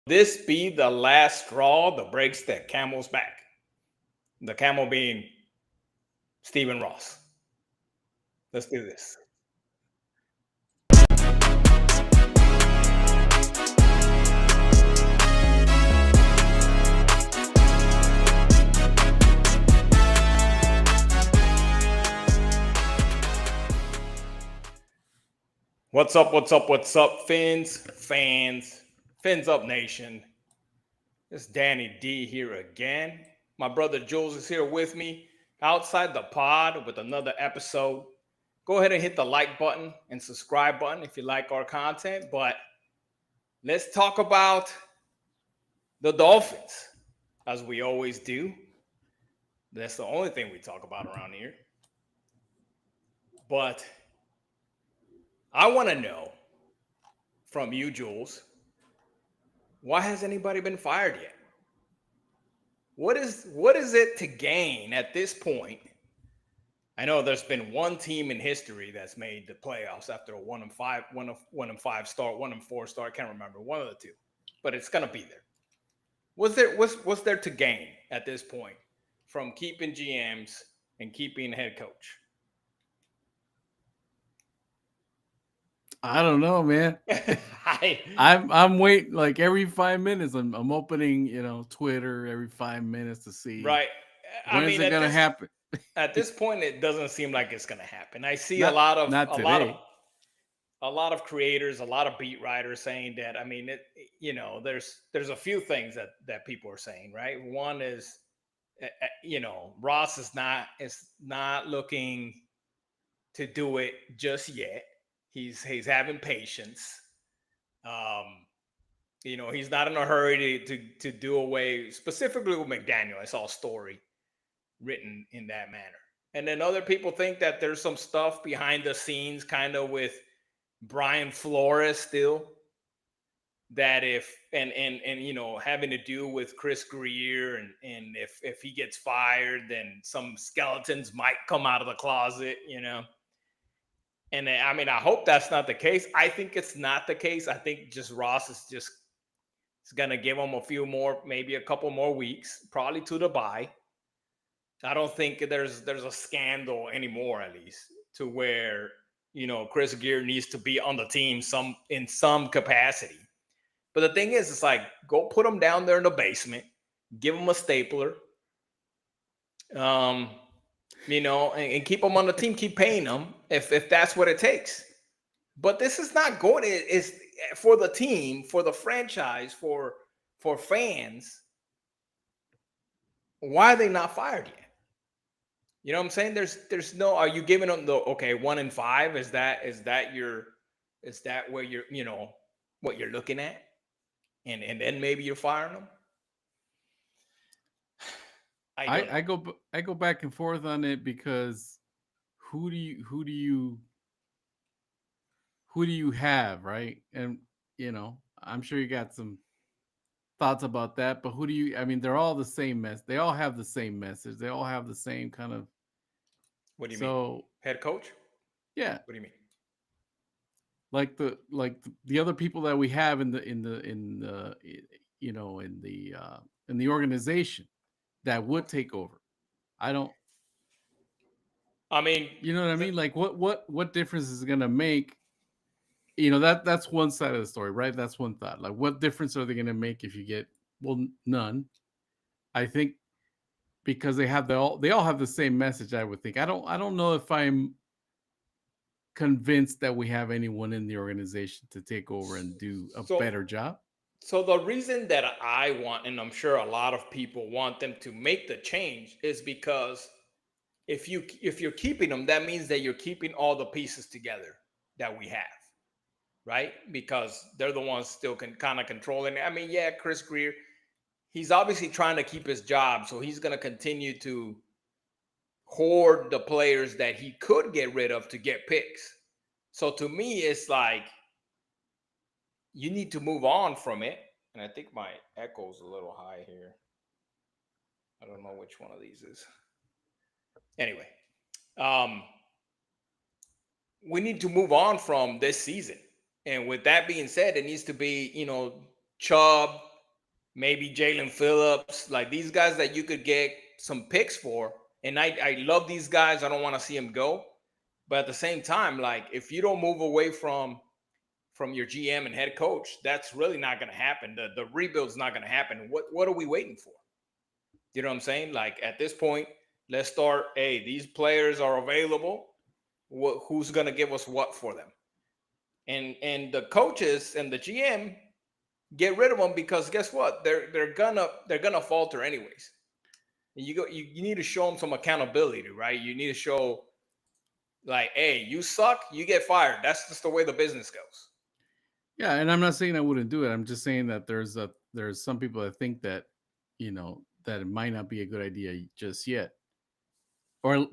this be the last straw that breaks the camel's back? The camel being Stephen Ross. Let's do this. What's up? What's up? What's up, Fins Up Nation? It's Danny D here again. My brother Jules is here with me outside the pod with another episode. Go ahead and hit the like button and subscribe button if you like our content. But let's talk about the Dolphins, as we always do. That's the only thing we talk about around here. But I want to know from you, Jules, why has anybody been fired yet? What is it to gain at this point? I know there's been one team in history that's made the playoffs after a 1-5 start, 1-4 start. I can't remember, one of the two, but it's gonna be there. What's there to gain at this point from keeping GMs and keeping head coach? I don't know, man. I'm waiting like every 5 minutes. I'm opening, Twitter every 5 minutes to see. Right. When's it gonna happen? At this point, it doesn't seem like it's gonna happen. I see not, a lot of creators, a lot of beat writers saying that. I mean, there's a few things that people are saying, right? One is, Ross is not looking to do it just yet. He's having patience. He's not in a hurry to do away specifically with McDaniel. I saw a story written in that manner. And then other people think that there's some stuff behind the scenes kind of with Brian Flores still, that having to do with Chris Greer, and if he gets fired, then some skeletons might come out of the closet, And I mean, I hope that's not the case. I think it's not the case. I think just Ross is going to give him a few more, maybe a couple more weeks, probably to the bye. I don't think there's a scandal anymore, at least, to where, Chris Greer needs to be on the team in some capacity. But the thing is, it's like, go put him down there in the basement, give him a stapler, and keep them on the team, keep paying them if that's what it takes. But this is not going. It's for the team, for the franchise, for fans. Why are they not fired yet? You know what I'm saying? There's no. Are you giving them the 1-5? Is that where you're what you're looking at, and then maybe you're firing them? I go back and forth on it, because who do you have, right? And I'm sure you got some thoughts about that, but they're all the same mess. They all have the same message. They all have the same kind of. What do you mean? Head coach? Yeah. What do you mean? Like the other people that we have in the organization that would take over. I mean, you know what I mean? Like what difference is it going to make? That's one side of the story, right? That's one thought. Like, what difference are they going to make if you get, none. I think because they all have the same message, I would think. I don't know if I'm convinced that we have anyone in the organization to take over and do a better job. So the reason that I want, and I'm sure a lot of people want them to make the change, is because if you're keeping them, that means that you're keeping all the pieces together that we have, right? Because they're the ones still kind of controlling it. I mean, yeah, Chris Greer, he's obviously trying to keep his job, so he's going to continue to hoard the players that he could get rid of to get picks. So to me, it's like, you need to move on from it. And I think my echo is a little high here. I don't know which one of these is. Anyway, we need to move on from this season. And with that being said, it needs to be, Chubb, maybe Jalen Phillips, like these guys that you could get some picks for. And I love these guys. I don't want to see them go. But at the same time, like if you don't move away from your GM and head coach, that's really not going to happen. The rebuild's not going to happen. What are we waiting for? You know what I'm saying? Like at this point, let's start. Hey, these players are available. Who's going to give us what for them? And the coaches and the GM get rid of them because guess what? They're gonna falter anyways. And you need to show them some accountability, right? You need to show like, hey, you suck, you get fired. That's just the way the business goes. Yeah, and I'm not saying I wouldn't do it. I'm just saying that there's some people that think that, that it might not be a good idea just yet, or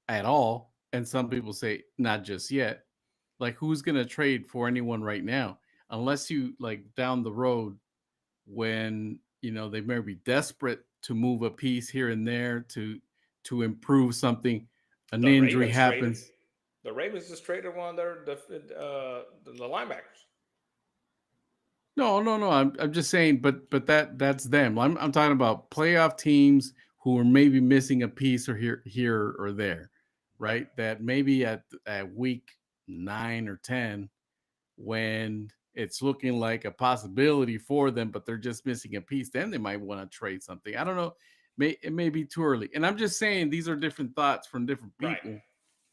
at all. And some people say not just yet. Like, who's gonna trade for anyone right now? Unless you like down the road when they may be desperate to move a piece here and there to improve something. An The injury Ravens traded. happens. The Ravens just traded one of the linebackers. No. I'm just saying, but that's them. I'm talking about playoff teams who are maybe missing a piece or here or there, Right. right? That maybe at week 9 or 10, when it's looking like a possibility for them, but they're just missing a piece, then they might want to trade something. I don't know. It may be too early. And I'm just saying these are different thoughts from different Right. people.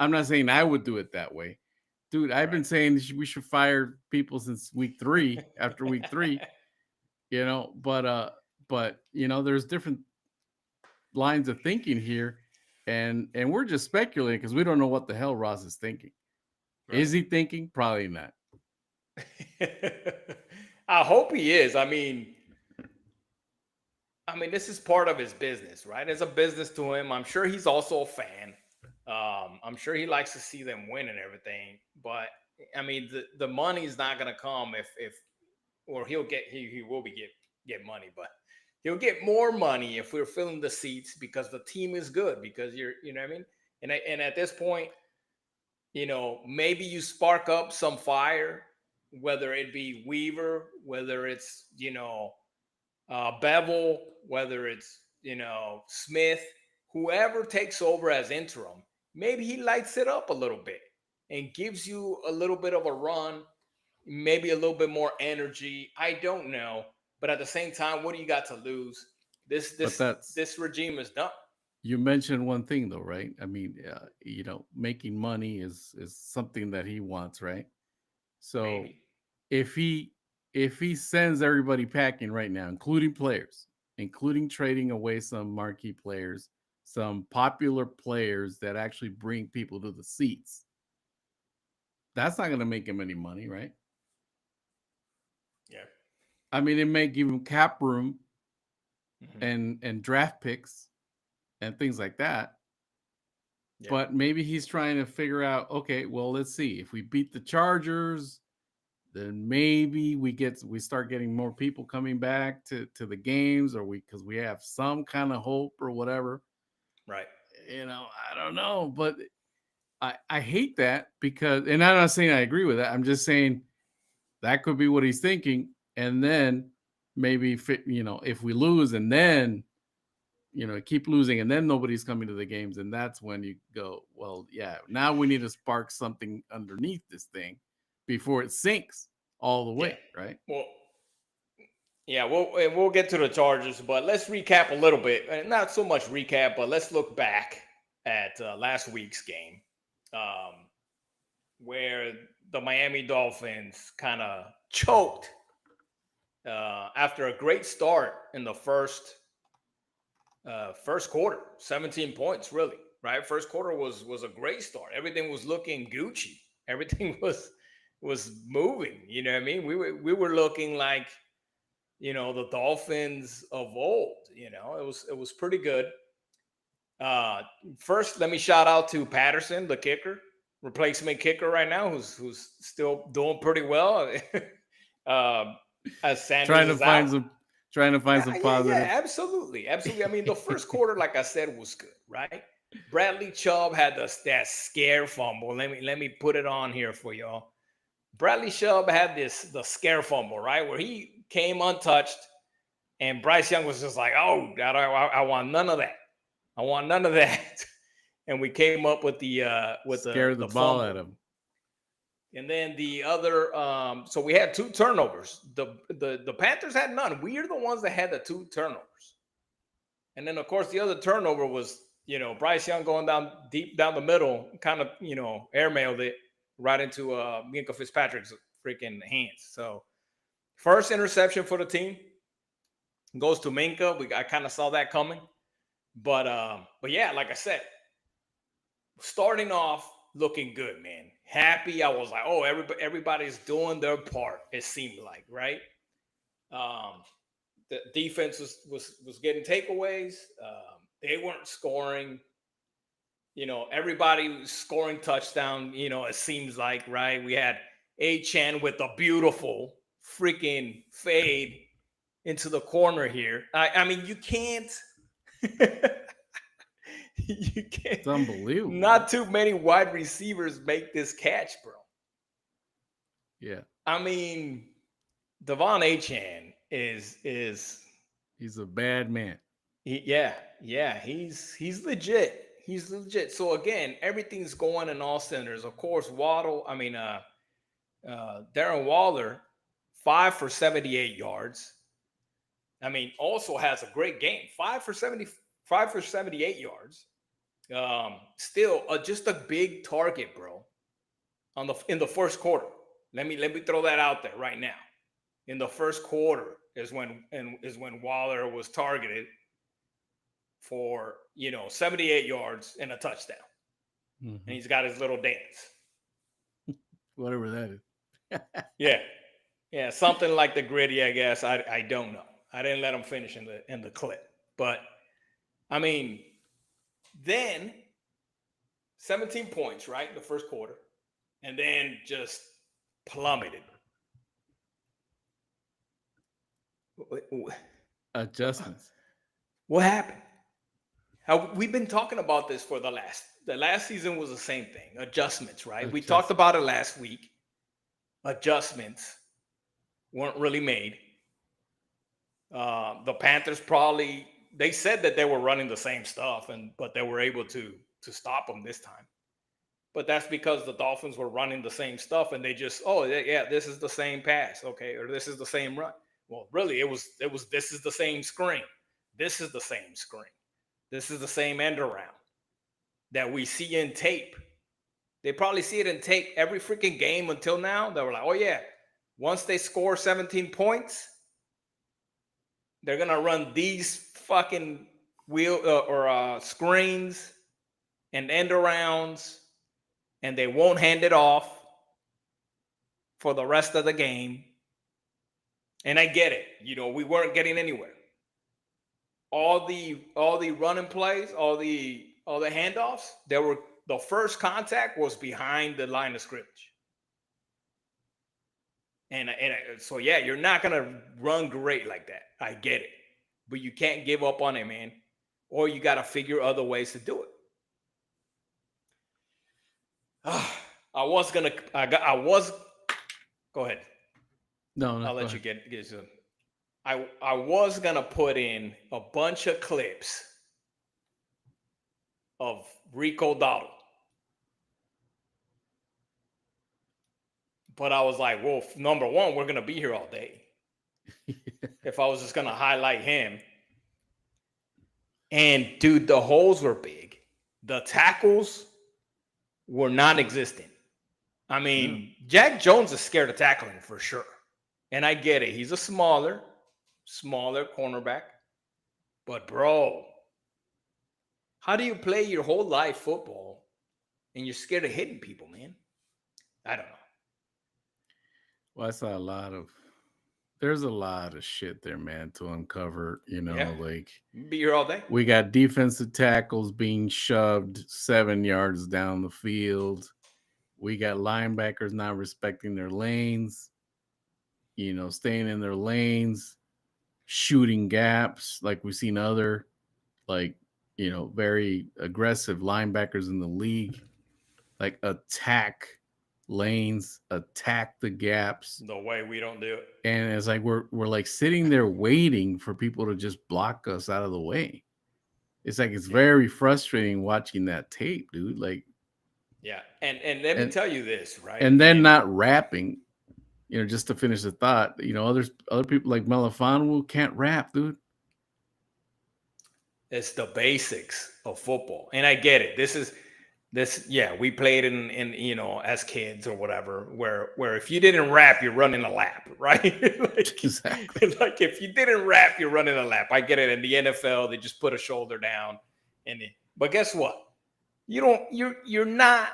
I'm not saying I would do it that way. Dude, I've been Right. saying we should fire people since week 3, after week 3, but there's different lines of thinking here, and we're just speculating because we don't know what the hell Ross is thinking. Right. Is he thinking? Probably not. I hope he is. I mean, this is part of his business, right? It's a business to him. I'm sure he's also a fan. I'm sure he likes to see them win and everything. But I mean, the money is not going to come if or he will be get money, but he'll get more money if we're filling the seats because the team is good. Because you know what I mean. And at this point, maybe you spark up some fire, whether it be Weaver, whether it's Bevel, whether it's Smith, whoever takes over as interim, maybe he lights it up a little bit and gives you a little bit of a run, maybe a little bit more energy. I don't know, but at the same time, what do you got to lose? This But this that's this regime is done. You mentioned one thing though, right? I mean, making money is something that he wants, right? So Maybe. if he sends everybody packing right now, including players, including trading away some marquee players, some popular players that actually bring people to the seats, that's not going to make him any money, right? Yeah. I mean, it may give him cap room Hmm. and draft picks and things like that. Yeah. But maybe he's trying to figure out, okay, well, let's see. If we beat the Chargers, then maybe we start getting more people coming back to the games, or because we have some kind of hope or whatever. Right. I don't know, but I hate that because, and I'm not saying I agree with that. I'm just saying that could be what he's thinking, and then maybe if we lose, and then keep losing, and then nobody's coming to the games, and that's when you go, well, yeah, now we need to spark something underneath this thing before it sinks all the Yeah. way, right? Well, yeah, we'll get to the Chargers, but let's recap a little bit. Not so much recap, but let's look back at last week's game, um, where the Miami Dolphins kind of choked after a great start in the first quarter. 17 points, really, right? First quarter was a great start. Everything was looking Gucci. Everything was moving. You know what I mean? We were looking like the Dolphins of old. It was pretty good. Uh, First, let me shout out to Patterson, the kicker, replacement kicker right now, who's still doing pretty well. um, as Sanders trying to is find out. some trying to find Yeah, some yeah, yeah, positive. absolutely, absolutely. I mean, the first quarter, like I said, was good, right? Bradley Chubb had that scare fumble. Let me put it on here for y'all. Bradley Chubb had the scare fumble, right, where he came untouched. And Bryce Young was just like, "Oh, I want none of that. I want none of that." And we came up with Scare the the ball fumble. at him. And then the other, so we had 2 turnovers. The Panthers had none. We are the ones that had the 2 turnovers. And then of course the other turnover was, Bryce Young going down deep down the middle, kind of, airmailed it right into Minka Fitzpatrick's freaking hands. So first interception for the team goes to Minka. I kind of saw that coming. But yeah, like I said, starting off looking good, man. Happy. I was like, oh, everybody's doing their part. It seemed like, right? Um, the defense was getting takeaways. They weren't scoring. Everybody was scoring touchdown. It seems like, right? We had A-Chan with a beautiful freaking fade into the corner here. I mean, you can't. You can't. It's unbelievable. Not too many wide receivers make this catch, bro. Yeah. I mean, Devon Achane is he's a bad man. yeah, he's legit. He's legit. So again, everything's going in all cylinders. Of course, Darren Waller, 5 for 78 yards. I mean, also has a great game. 5 for 78 yards. Still just a big target, bro. In the first quarter. Let me throw that out there right now. In the first quarter is when Waller was targeted for 78 yards and a touchdown. And he's got his little dance. Whatever that is. Yeah, something like the gritty, I guess. I don't know. I didn't let him finish in the clip. But I mean, then 17 points, right? The first quarter. And then just plummeted. Adjustments. What happened? We've been talking about this for the last season was the same thing. Adjustments, right? We talked about it last week. Adjustments weren't really made. The Panthers they said that they were running the same stuff, but they were able to stop them this time. But that's because the Dolphins were running the same stuff, and they just, this is the same pass, okay, or this is the same run. Well, really, it was this is the same screen. This is the same screen. This is the same end around that we see in tape. They probably see it in tape every freaking game until now. They were like, oh yeah, once they score 17 points, they're gonna run these fucking screens and end arounds, and they won't hand it off for the rest of the game. And I get it. We weren't getting anywhere. All the running plays, all the handoffs, the first contact was behind the line of scrimmage. And so yeah, you're not gonna run great like that. I get it, but you can't give up on it, man. Or you got to figure other ways to do it. Go ahead. No, I'll let you get to. I was gonna put in a bunch of clips of Rico Dowdle, but I was like, well, number one, we're gonna be here all day. If I was just gonna highlight him, and dude, the holes were big. The tackles were non-existent. I mean, Jack Jones is scared of tackling for sure. And I get it. He's a smaller cornerback. But bro, how do you play your whole life football and you're scared of hitting people, man? I don't know. Well, I saw there's a lot of shit there, man, to uncover, like be here all day. We got defensive tackles being shoved 7 yards down the field. We got linebackers not respecting their lanes, staying in their lanes, shooting gaps like we've seen other, very aggressive linebackers in the league, like attack lanes, attack the gaps. The way we don't do it. And it's like we're like sitting there waiting for people to just block us out of the way. It's like it's very frustrating watching that tape, dude. Like, yeah, and let me tell you this, right? And then not rapping, just to finish the thought. Other people like Melifonwu can't rap, dude. It's the basics of football, and I get it. Yeah, we played in as kids or whatever, where if you didn't rap, you're running a lap, right? Exactly. Like if you didn't rap, you're running a lap. I get it. In the NFL, they just put a shoulder down, but guess what? You're not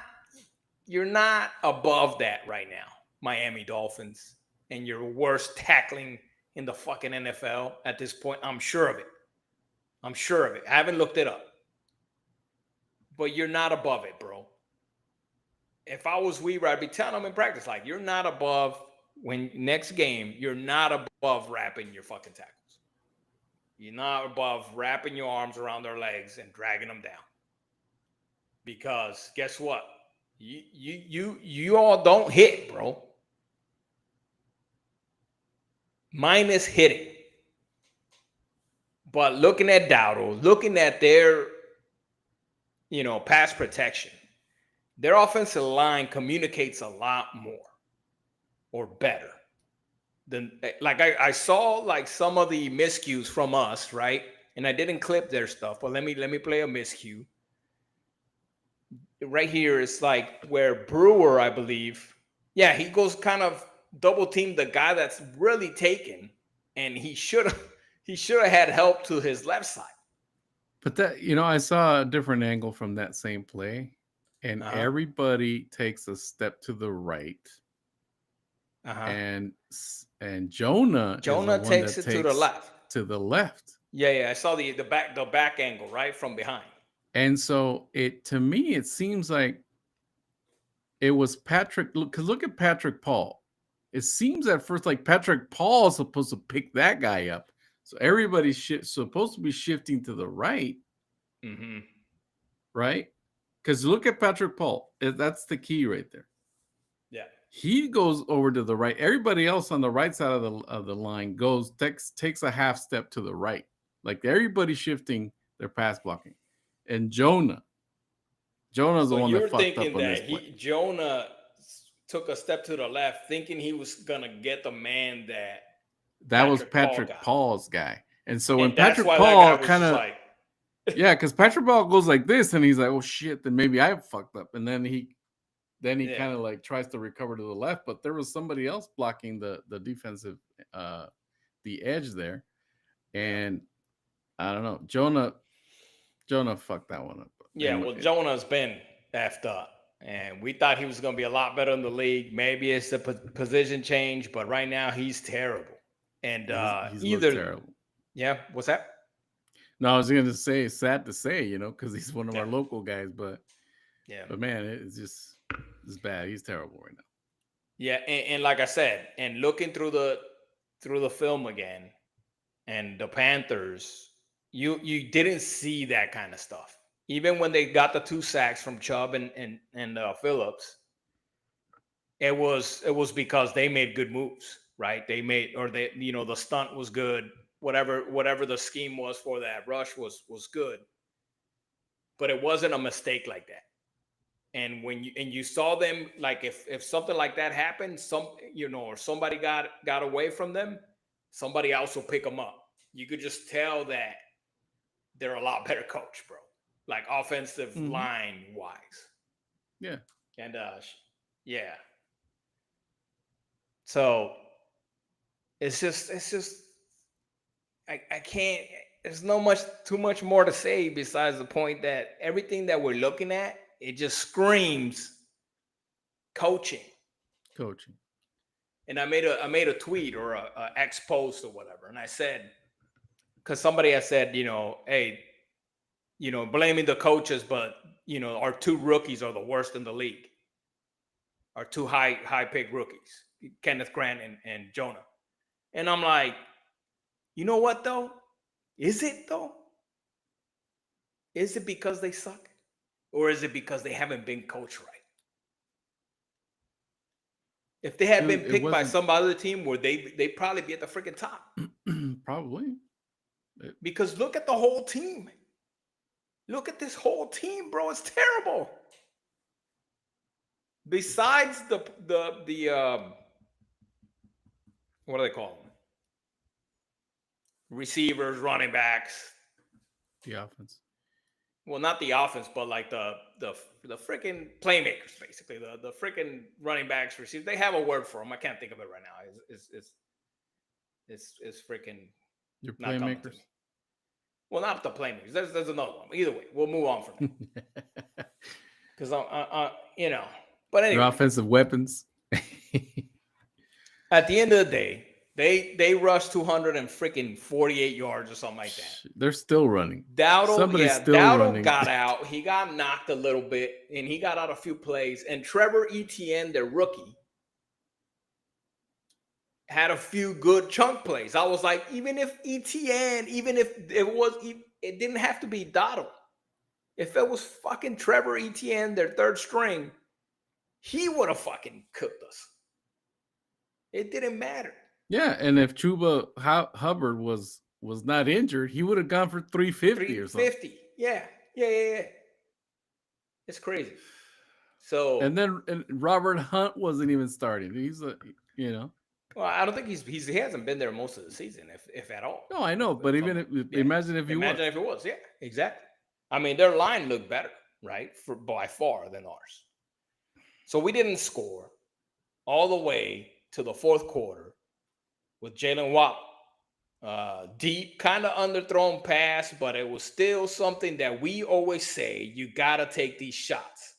above that right now, Miami Dolphins, and you're worst tackling in the fucking NFL at this point. I'm sure of it. I haven't looked it up. But you're not above it, bro. If I was Weaver, I'd be telling them in practice, like, you're not above, when next game, you're not above wrapping your fucking tackles. You're not above wrapping your arms around their legs and dragging them down. Because guess what? You all don't hit, bro. Minus hitting. But looking at Dowdle, looking at their pass protection, their offensive line communicates a lot more or better than, like, I saw like some of the miscues from us, right? And I didn't clip their stuff, but let me play a miscue. Right here is like where Brewer, I believe, he goes kind of double team the guy that's really taken, and he should have had help to his left side. But that, I saw a different angle from that same play, and everybody takes a step to the right. And Jonah takes it to the left. To the left. Yeah, I saw the back angle, right, from behind. And so to me, it seems like it was Patrick. Because look at Patrick Paul. It seems at first like Patrick Paul is supposed to pick that guy up. So everybody's supposed to be shifting to the right. Mm-hmm. Right? Because look at Patrick Paul. That's the key right there. Yeah. He goes over to the right. Everybody else on the right side of the line takes a half step to the right. Like everybody's shifting their pass blocking. And Jonah's the one that fucked up on this play. Jonah took a step to the left, thinking he was gonna get the man that was Patrick Paul's guy. And so when Patrick Paul kind of because Patrick Paul goes like this, and he's like, "Oh shit!" Then maybe I fucked up, and then he kind of like tries to recover to the left, but there was somebody else blocking the defensive the edge there, and I don't know. Jonah fucked that one up. Yeah, well, Jonah's been effed up, and we thought he was going to be a lot better in the league. Maybe it's a position change, but right now he's terrible. And he's terrible. Yeah, what's that? No, I was going to say, it's sad to say, because he's one of our local guys, but but man, it's bad. He's terrible right now. Yeah, and like I said, and looking through the film again, and the Panthers, you didn't see that kind of stuff. Even when they got the 2 sacks from Chubb and Phillips, it was because they made good moves, right? The stunt was good. Whatever the scheme was for that rush was good, but it wasn't a mistake like that. And when you saw them, like if something like that happened, or somebody got away from them, somebody else will pick them up. You could just tell that they're a lot better coach, bro. Like offensive line wise. Yeah. And yeah. So it's just I can't. There's too much more to say besides the point that everything that we're looking at, it just screams coaching. And I made a tweet or a X post or whatever, and I said, because somebody had said, hey, blaming the coaches, but our 2 rookies are the worst in the league. Our 2 high pick rookies, Kenneth Grant and Jonah. And I'm like, you know what though? Is it though? Is it because they suck? Or is it because they haven't been coached right? If they had been It picked by wasn't some other team, would they probably be at the freaking top? probably. Because look at the whole team. Look at this whole team, bro. It's terrible. Besides the what do they call them? Receivers, running backs. The offense. Well, not the offense, but like the freaking playmakers, basically the freaking running backs, receivers. They have a word for them. I can't think of it right now. It's freaking Your not coming to playmakers. me. Well, not the playmakers. There's another one. Either way, we'll move on from that. Because you know. But anyway, Your offensive weapons. at the end of the day, they rushed 248 yards or something like that. They're still running. Dowdle running. got out. He got knocked a little bit, and he got out a few plays. And Trevor Etienne, their rookie, had a few good chunk plays. I was like, even if it didn't have to be Dowdle. If it was fucking Trevor Etienne, their third string, he would have fucking cooked us. It didn't matter. Yeah, and if Chuba Hubbard was not injured, he would have gone for 350 or something. 350. Yeah. It's crazy. So and Robert Hunt wasn't even starting. He's Well, I don't think he hasn't been there most of the season, if at all. No, I know, but imagine if he was. Imagine if it was. Yeah, exactly. I mean, their line looked better, right, by far than ours. So we didn't score all the way to the fourth quarter with Jalen Waddle. Deep, kind of underthrown pass, but it was still something that we always say, you got to take these shots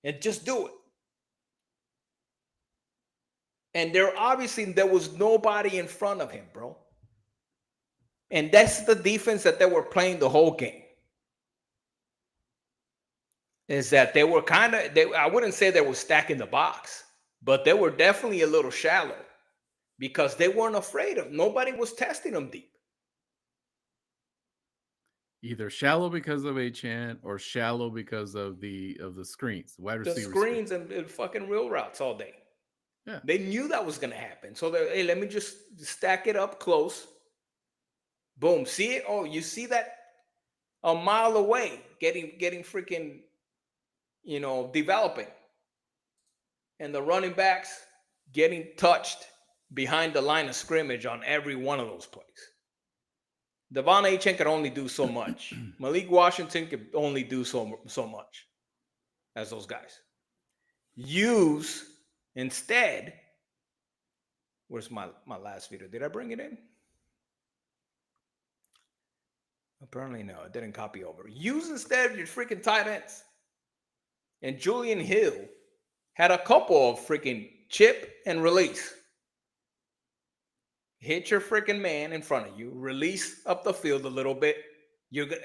and just do it. And there was nobody in front of him, bro. And that's the defense that they were playing the whole game. Is that they were I wouldn't say they were stacking the box, but they were definitely a little shallow because they weren't afraid of. Nobody was testing them deep. Either shallow because of Achane or shallow because of the screens, wide receiver screens and fucking real routes all day. Yeah, they knew that was gonna happen. So hey, let me just stack it up close. Boom, see it? Oh, you see that a mile away, getting freaking, developing, and the running backs getting touched behind the line of scrimmage on every one of those plays. Devon Achane could only do so much. Malik Washington could only do so much as those guys. Instead, where's my last video? Did I bring it in? Apparently no, it didn't copy over. Use instead of your freaking tight ends. And Julian Hill had a couple of freaking chip and release. Hit your freaking man in front of you, release up the field a little bit.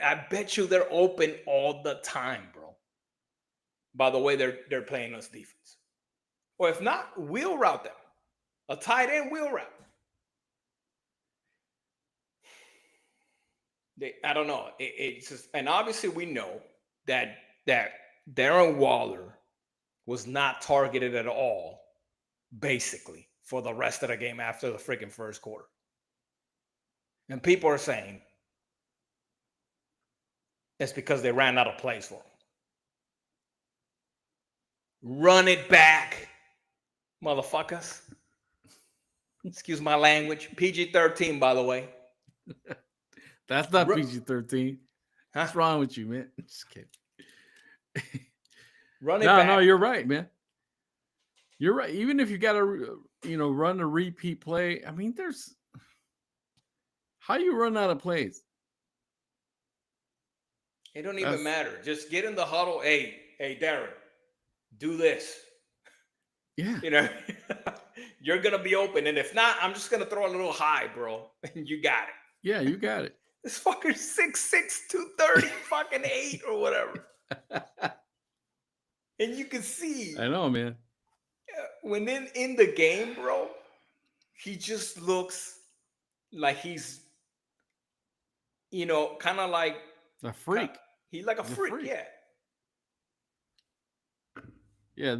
I bet you they're open all the time, bro. By the way, they're playing us defense. Or if not, wheel route them. A tight end wheel route. I don't know. It's just, and obviously we know that Darren Waller was not targeted at all, basically, for the rest of the game after the freaking first quarter. And people are saying it's because they ran out of plays for him. Run it back, motherfuckers. Excuse my language. PG-13, by the way. That's not PG-13. What's wrong with you, man? Just kidding. Run it back. No, you're right, man. You're right. Even if you got to, run a repeat play, I mean, there's how you run out of plays. It don't even matter. Just get in the huddle. Hey, Darren, do this. Yeah. You're going to be open. And if not, I'm just going to throw a little high, bro. And you got it. Yeah, you got it. This fucker 6'6", 230, fucking 8 or whatever. And you can see. I know, man. When in the game, bro, he just looks like he's, kind of like a freak. He's like a freak, yeah. Yeah,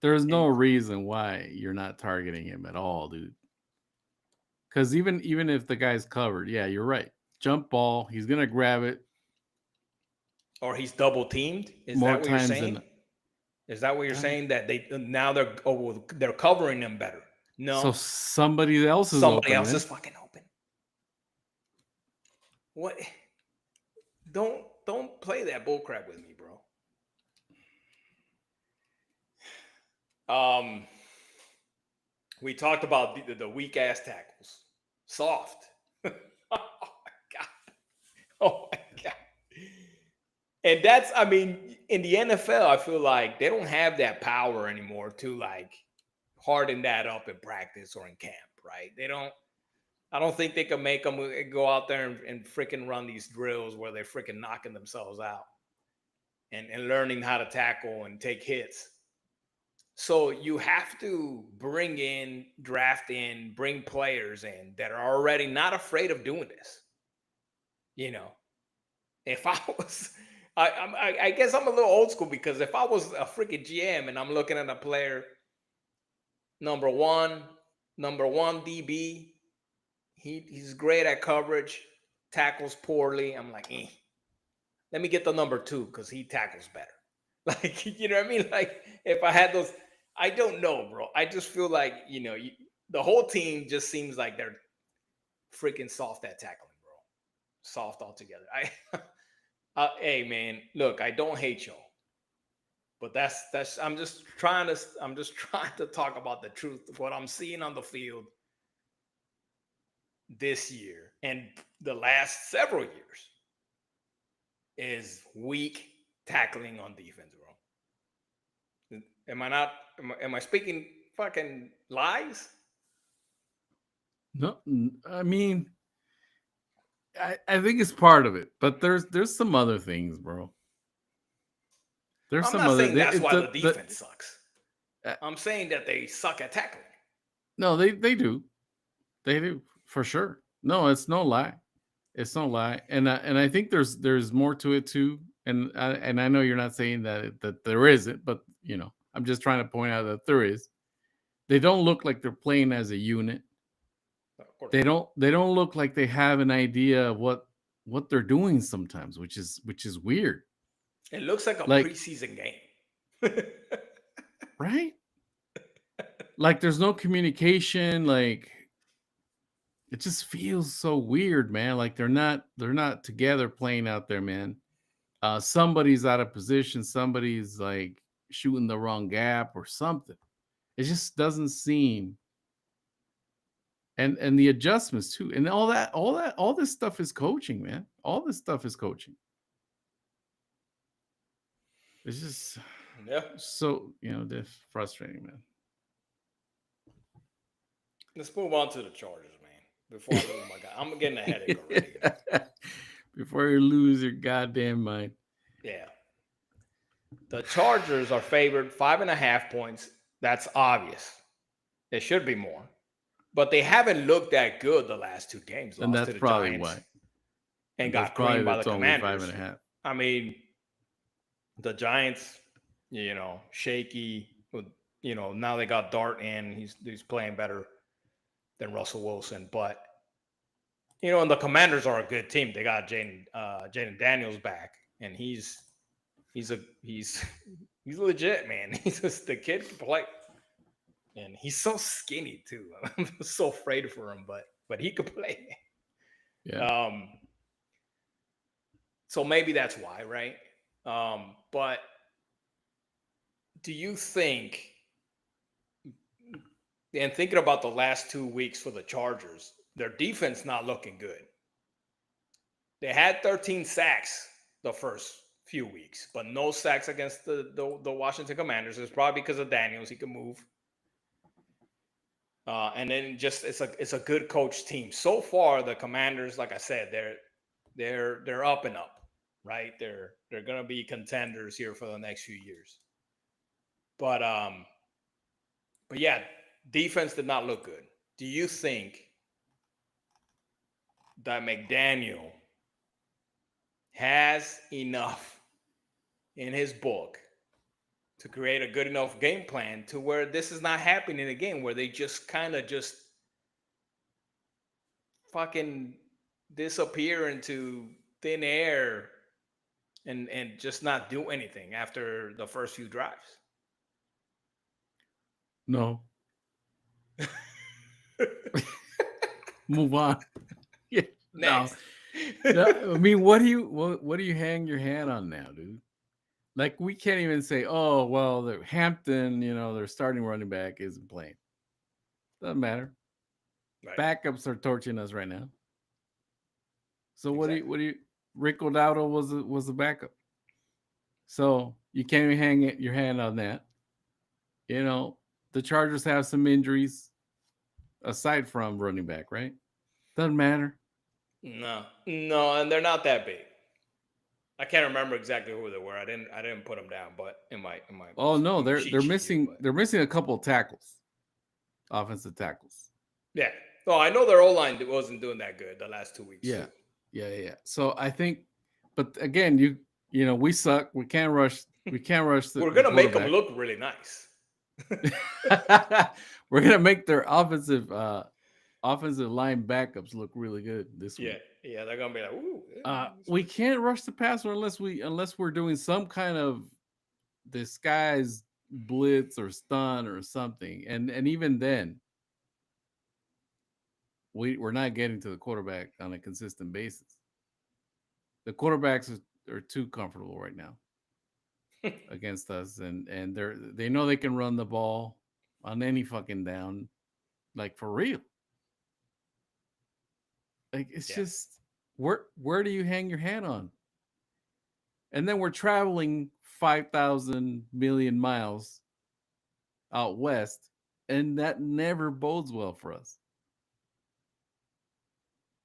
There's no And reason why you're not targeting him at all, dude. Because even if the guy's covered, yeah, you're right. Jump ball, he's gonna grab it or he's double teamed. Is more that what you're times saying? than. Is that what you're I mean, saying, that they're covering them better? so No, somebody else is somebody open else then. is fucking open. What? Don't play that bullcrap with me, bro. Um, we talked about the weak ass tackles, soft. Oh my god! Oh my god! And that's, I mean, in the NFL, I feel like they don't have that power anymore to like harden that up in practice or in camp, right? They don't. I don't think they can make them go out there and freaking run these drills where they're freaking knocking themselves out and learning how to tackle and take hits. So you have to draft in, bring players in that are already not afraid of doing this. You know, if I was, I guess I'm a little old school, because if I was a freaking GM and I'm looking at a player, number one, number one DB, he's great at coverage, tackles poorly. I'm like, let me get the number two because he tackles better. Like, you know what I mean? Like, if I had those, I don't know, bro. I just feel like, the whole team just seems like they're freaking soft at tackling, bro. Soft altogether. Hey, man, look, I don't hate y'all, but that's. I'm just trying to talk about the truth of what I'm seeing on the field this year and the last several years is weak tackling on defense, bro. Am I not? Am I speaking fucking lies? No, I mean, I think it's part of it, but there's some other things, bro. There's I'm some not other saying that's why the the defense sucks. uh, I'm saying that they suck at tackling. no, they do for sure. No, it's no lie. It's no lie, and I think there's more to it too. And I know you're not saying that there isn't, but I'm just trying to point out that there is. They don't look like they're playing as a unit. Of course They not. don't look like they have an idea of what they're doing sometimes, which is weird. It looks like a Like, preseason game. right? Like there's no communication. Like it just feels so weird, man. Like they're not together playing out there, man. Somebody's out of position. Somebody's like shooting the wrong gap or something. It just doesn't seem. And the adjustments too, and all this stuff is coaching, man. All this stuff is coaching. It's just Yeah. so this frustrating, Let's move on to the Chargers, man. Before I lose my guy, I'm getting a headache man. already. Before you lose your goddamn mind. Yeah. The Chargers are favored 5.5 points. That's obvious. It should be more. But they haven't looked that good the last two games. And Lost to that's the probably Giants why. and That's got probably creamed by the that's only five and Commanders. a half. I mean, the Giants, shaky. Now they got Dart in. He's playing better than Russell Wilson. But, and the Commanders are a good team. They got Jaden Daniels back, and he's he's legit, man. The kid can play. And he's so skinny too. I'm so afraid for him, but he could play. Yeah. So maybe that's why, right? But do you think, and thinking about the last 2 weeks for the Chargers, their defense not looking good. They had 13 sacks the first few weeks, but no sacks against the Washington Commanders. It's probably because of Daniels. He can move. And then just it's a good coach team. So far, the Commanders, like I said, they're up and up, right? They're gonna be contenders here for the next few years. But yeah, defense did not look good. Do you think that McDaniel has enough in his book to create a good enough game plan to where this is not happening again, where they just kind of just fucking disappear into thin air and just not do anything after the first few drives. No. Move on. Yeah. Next. No. I mean, what do you hang your hat on now, dude? Like, we can't even say, oh, well, the Hampton, their starting running back isn't playing. Doesn't matter. Right. Backups are torching us right now. So Exactly. what do you Rick O'Dowd was the backup. So you can't even hang your hand on that. The Chargers have some injuries aside from running back, right? Doesn't matter. No, and they're not that big. I can't remember exactly who they were. I didn't put them down, but in my Oh no, in my they're cheat sheet here, missing but they're missing a couple of tackles, offensive tackles. yeah. Oh, I know their O-line wasn't doing that good the last 2 weeks Yeah, too. yeah. So I think, but again, we suck. We can't rush. We can't rush the We're gonna make them quarterback. look really nice. We're gonna make their offensive line backups look really good this week. Yeah, they're gonna be like, ooh. We can't rush the passer unless we're doing some kind of disguised blitz or stun or something, and even then, we're not getting to the quarterback on a consistent basis. The quarterbacks are too comfortable right now against us, and they know they can run the ball on any fucking down, like, for real. Like, it's just, where do you hang your hat on? And then we're traveling 5,000 million miles out west, and that never bodes well for us.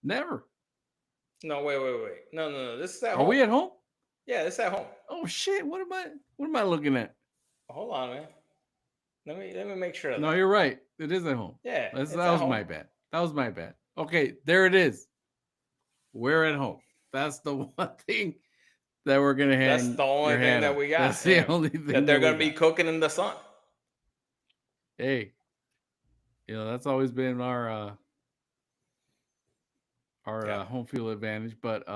Never. No, wait. No. This is at Are home. we at home? Yeah, this is at home. Oh shit! What am I looking at? Hold on, man. Let me make sure of No, that. you're right. It is at home. Yeah, That it's was at home. my bad. That was my bad. Okay, there it is. We're at home. That's the one thing that we're gonna hang. That's the only thing that we got. That's the only thing that they're gonna be cooking in the sun. Hey, that's always been our home field advantage. But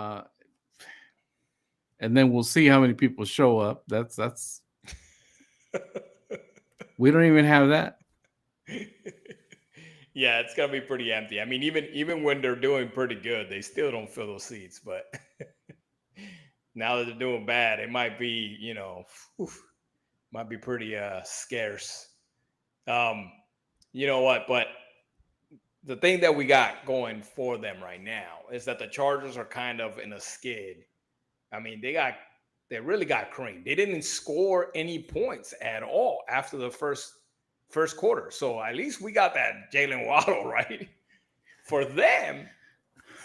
and then we'll see how many people show up. That's we don't even have that. Yeah, it's gonna be pretty empty. I mean, even when they're doing pretty good, they still don't fill those seats. But now that they're doing bad, it might be, might be pretty scarce. You know what? But the thing that we got going for them right now is that the Chargers are kind of in a skid. I mean, they really got creamed. They didn't score any points at all after the first quarter. So at least we got that Jalen Waddle, right? For them,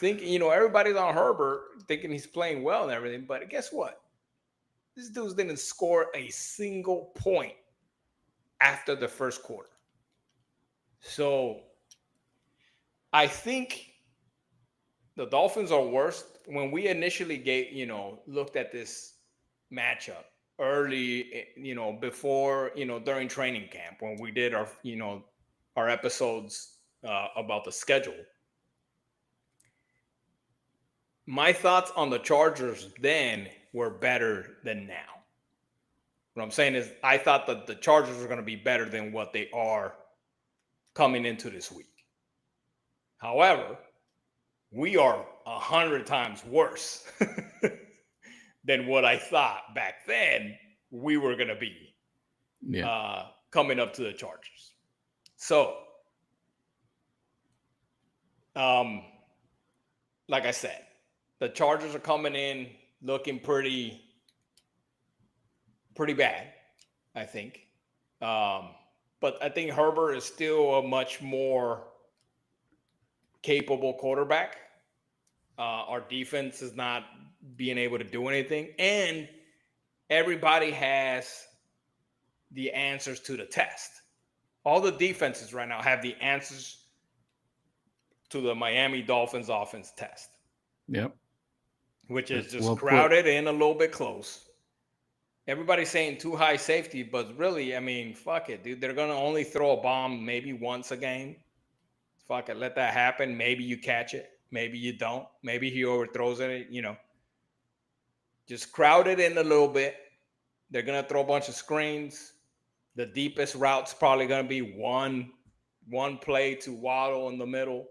thinking, everybody's on Herbert, thinking he's playing well and everything. But guess what? This dude didn't score a single point after the first quarter. So I think the Dolphins are worse. When we initially looked at this matchup early, before, during training camp, when we did our episodes about the schedule, my thoughts on the Chargers then were better than now. What I'm saying is I thought that the Chargers were going to be better than what they are coming into this week. However, we are 100 times worse than what I thought back then we were going to be coming up to the Chargers. So, like I said, the Chargers are coming in looking pretty bad, I think. But I think Herbert is still a much more capable quarterback. Our defense is not being able to do anything. And everybody has the answers to the test. All the defenses right now have the answers to the Miami Dolphins offense test. Yep. Which is just crowded in a little bit close. everybody's saying too high safety, but really, I mean, fuck it, dude. They're gonna only throw a bomb maybe once a game. Fuck it, let that happen. Maybe you catch it, maybe you don't. Maybe he overthrows it. Just crowd it in a little bit. They're gonna throw a bunch of screens. The deepest route's probably gonna be one play to Waddle in the middle,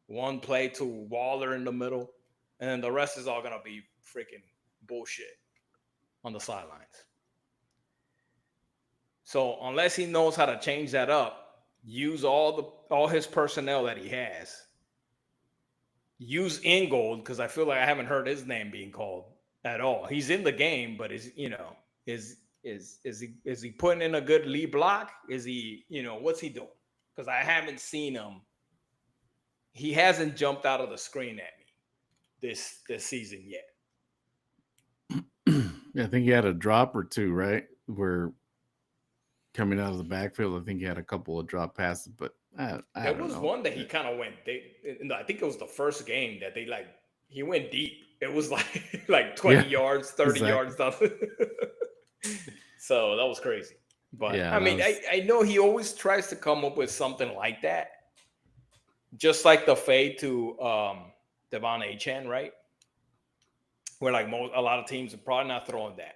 one play to Waller in the middle, and then the rest is all gonna be freaking bullshit on the sidelines. So unless he knows how to change that up, use all his personnel that he has. Use Ingold, because I feel like I haven't heard his name being called at all. He's in the game, but is he putting in a good lead block? Is he, what's he doing? Because I haven't seen him. He hasn't jumped out of the screen at me this season yet. Yeah, I think he had a drop or two, right? Where coming out of the backfield, I think he had a couple of drop passes, but I There don't was know. one that he kind of went. I think it was the first game that he went deep. It was like 20 yards, 30 yards down. So that was crazy. But Yeah, I mean, I know he always tries to come up with something like that. Just like the fade to Devon Achane, right? Where a lot of teams are probably not throwing that.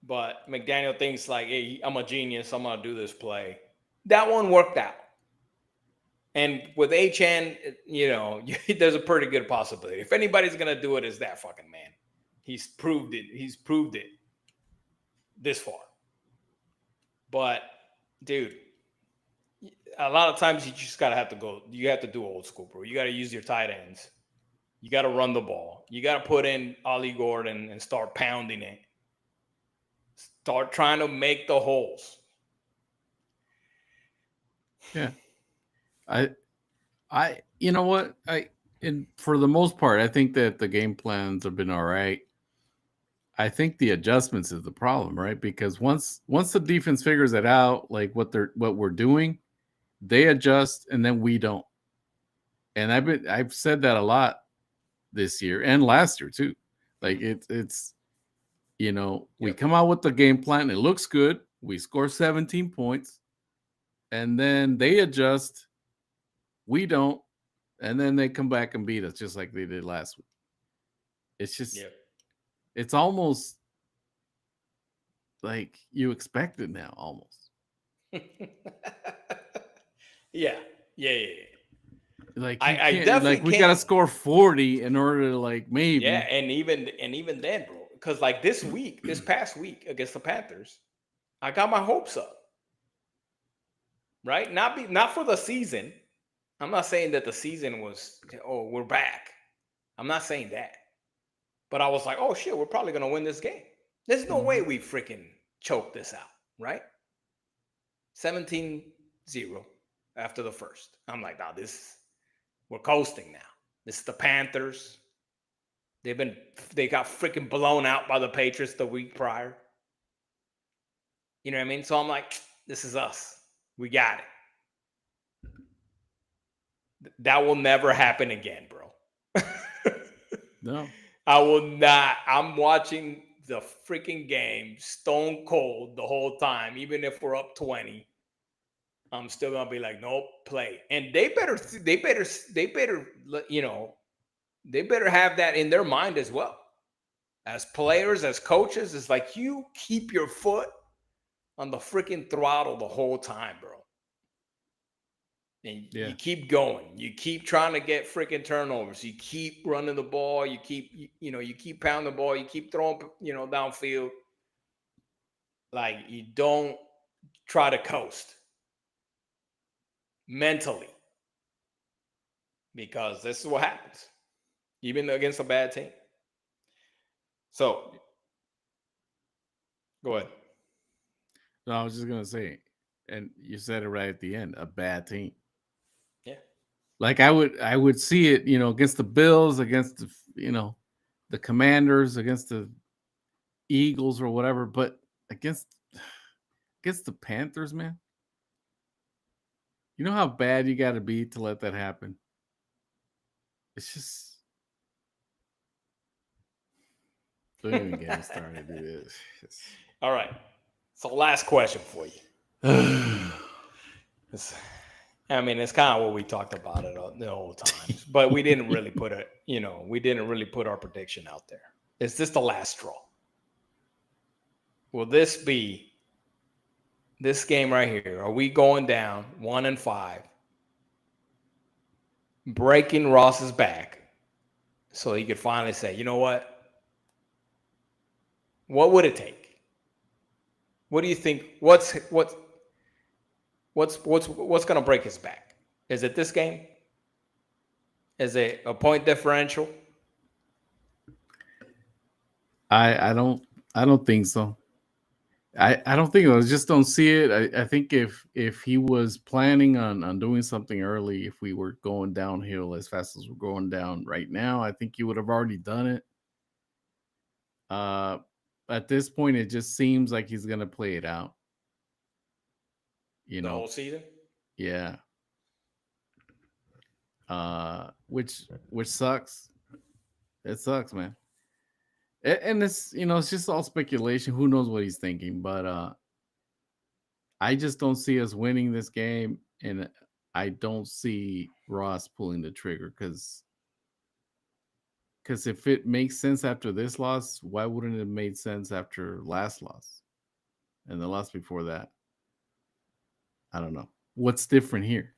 But McDaniel thinks like, hey, I'm a genius. I'm gonna do this play. That one worked out. And with Achane, there's a pretty good possibility. If anybody's gonna do it, it's that fucking man. He's proved it. He's proved it this far. But dude, a lot of times you just gotta have to go. You have to do old school, bro. You gotta use your tight ends. You gotta run the ball. You gotta put in Ollie Gordon and start pounding it. Start trying to make the holes. Yeah. You know what? For the most part, I think that the game plans have been all right. I think the adjustments is the problem, right? Because once the defense figures it out, like what we're doing, they adjust and then we don't. And I've said that a lot this year and last year too. Like it's we come out with the game plan, it looks good, we score 17 points, and then they adjust, we don't, and then they come back and beat us just like they did last week. It's just it's almost like you expect it now, almost. Yeah. Like I definitely like we gotta score 40 in order to like maybe. Yeah, and even then, bro, because like this past week against the Panthers, I got my hopes up. Right? Not for the season. I'm not saying that the season was, we're back. I'm not saying that. But I was like, oh shit, we're probably gonna win this game. There's no way we freaking choke this out, right? 17-0 after the first. I'm like, nah, we're coasting now. This is the Panthers. They got freaking blown out by the Patriots the week prior. You know what I mean? So I'm like, this is us. We got it. That will never happen again, bro. No. I will not. I'm watching the freaking game stone cold the whole time, even if we're up 20. I'm still gonna be like, nope, play. And they better, they better have that in their mind as well. As players, as coaches, it's like you keep your foot on the freaking throttle the whole time, bro. And you keep going. You keep trying to get freaking turnovers. You keep running the ball. You keep, you keep pounding the ball. You keep throwing, downfield. Like you don't try to coast mentally, because this is what happens, even against a bad team. So, go ahead. No, I was just gonna say, and you said it right at the end, a bad team. Yeah. Like I would see it, against the Bills, against the Commanders, against the Eagles or whatever, but against the Panthers, man. You know how bad you got to be to let that happen? It's just Don't even get me started, dude. All right. So last question for you. I mean, it's kind of what we talked about it the whole times, but we didn't really put our prediction out there. Is this the last straw? Will this be this game right here? Are we going down 1-5, breaking Ross's back so he could finally say, you know what? What would it take? What do you think? What's going to break his back? Is it this game? Is it a point differential? I don't think so. I don't think I just don't see it. I think if he was planning on doing something early, if we were going downhill as fast as we're going down right now, I think he would have already done it. At this point, it just seems like he's gonna play it out. The whole season? Yeah. Which sucks. It sucks, man. And it's it's just all speculation. Who knows what he's thinking? But I just don't see us winning this game, and I don't see Ross pulling the trigger because if it makes sense after this loss, why wouldn't it have made sense after last loss and the loss before that? I don't know. What's different here?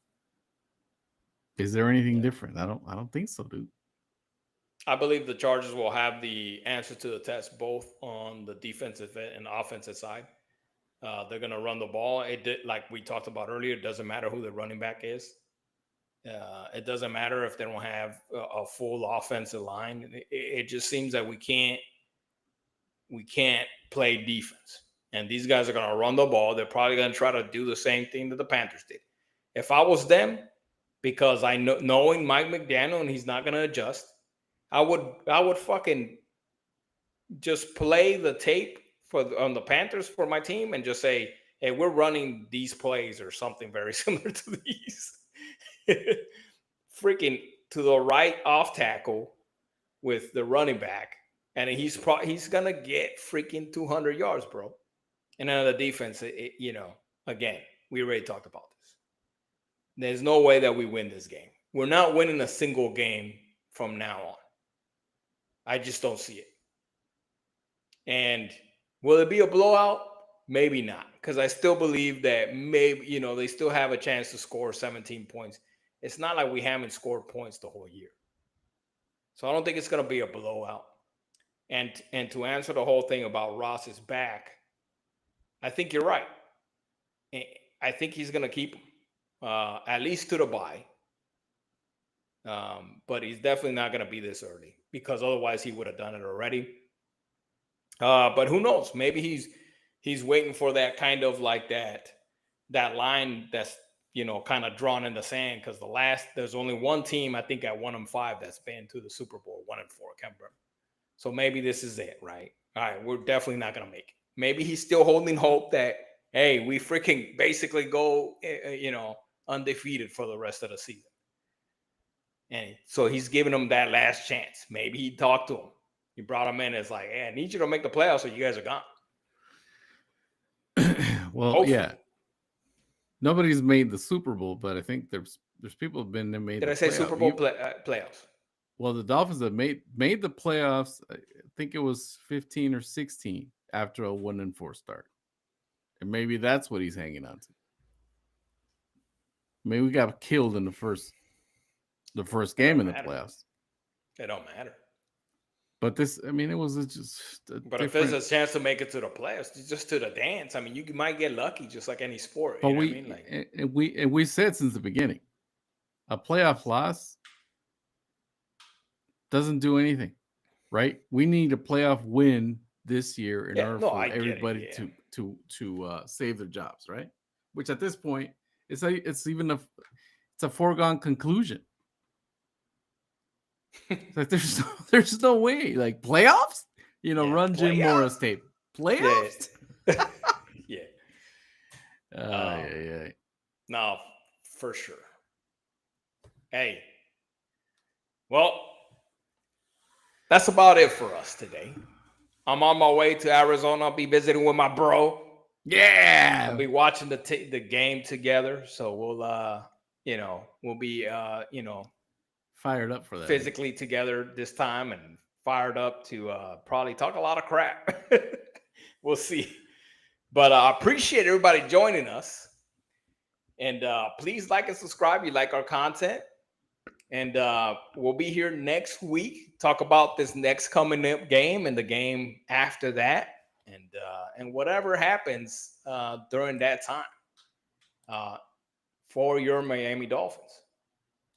Is there anything different? I don't think so, dude. I believe the Chargers will have the answer to the test both on the defensive and offensive side. They're going to run the ball. Like we talked about earlier, it doesn't matter who the running back is. It doesn't matter if they don't have a full offensive line. It just seems that we can't play defense. And these guys are going to run the ball. They're probably going to try to do the same thing that the Panthers did. If I was them, because I know, knowing Mike McDaniel and he's not going to adjust, I would fucking just play the tape on the Panthers for my team and just say, hey, we're running these plays or something very similar to these. Freaking to the right off tackle with the running back. And he's going to get freaking 200 yards, bro. And then the defense, again, we already talked about this. There's no way that we win this game. We're not winning a single game from now on. I just don't see it. And will it be a blowout? Maybe not. Because I still believe that maybe, they still have a chance to score 17 points. It's not like we haven't scored points the whole year. So I don't think it's going to be a blowout. And to answer the whole thing about Ross's back, I think you're right. I think he's going to keep him at least to the bye. But he's definitely not going to be this early because otherwise he would have done it already. But who knows? Maybe he's waiting for that kind of like that line that's kind of drawn in the sand because there's only one team I think at 1-5 that's been to the Super Bowl 1-4. Can't remember. So maybe this is it, right? All right, we're definitely not gonna make it. Maybe he's still holding hope that hey, we freaking basically go undefeated for the rest of the season. And so he's giving him that last chance. Maybe he talked to him. He brought him in. It's like, hey, I need you to make the playoffs or you guys are gone. Well, hopefully. Yeah. Nobody's made the Super Bowl, but I think there's people have been made. Did I say Super Bowl playoffs? Well, the Dolphins have made the playoffs. I think it was 15 or 16 after a 1-4 start, and maybe that's what he's hanging on to. Maybe we got killed in the first game in the playoffs. It don't matter. But it was just. But if there's a chance to make it to the playoffs, just to the dance, you might get lucky, just like any sport. But we said since the beginning, a playoff loss doesn't do anything, right? We need a playoff win this year in order for everybody to save their jobs, right? Which at this point, it's a foregone conclusion. Like there's no way, like playoffs. Run Jim Morris tape. Playoffs. Yeah. Yeah. No, for sure. Hey, well, that's about it for us today. I'm on my way to Arizona. I'll be visiting with my bro. Yeah. I'll be watching the game together. So we'll we'll be Fired up for that. physically together this time and fired up to probably talk a lot of crap. We'll see. But I appreciate everybody joining us. And please like and subscribe. You like our content. And we'll be here next week. Talk about this next coming up game and the game after that. And whatever happens during that time for your Miami Dolphins.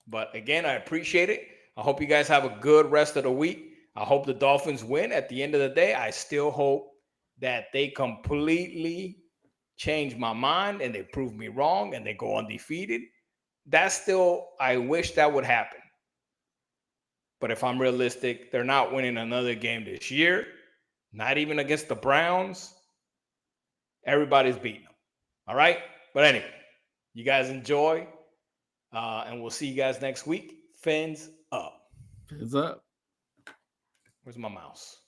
But again, I appreciate it. I hope you guys have a good rest of the week. I hope the Dolphins win. At the end of the day, I still hope that they completely change my mind and they prove me wrong and they go undefeated. That's still, I wish that would happen. But if I'm realistic, they're not winning another game this year, not even against the Browns. Everybody's beating them. All right? But anyway, you guys enjoy. And we'll see you guys next week. Fins up. Fins up. Where's my mouse?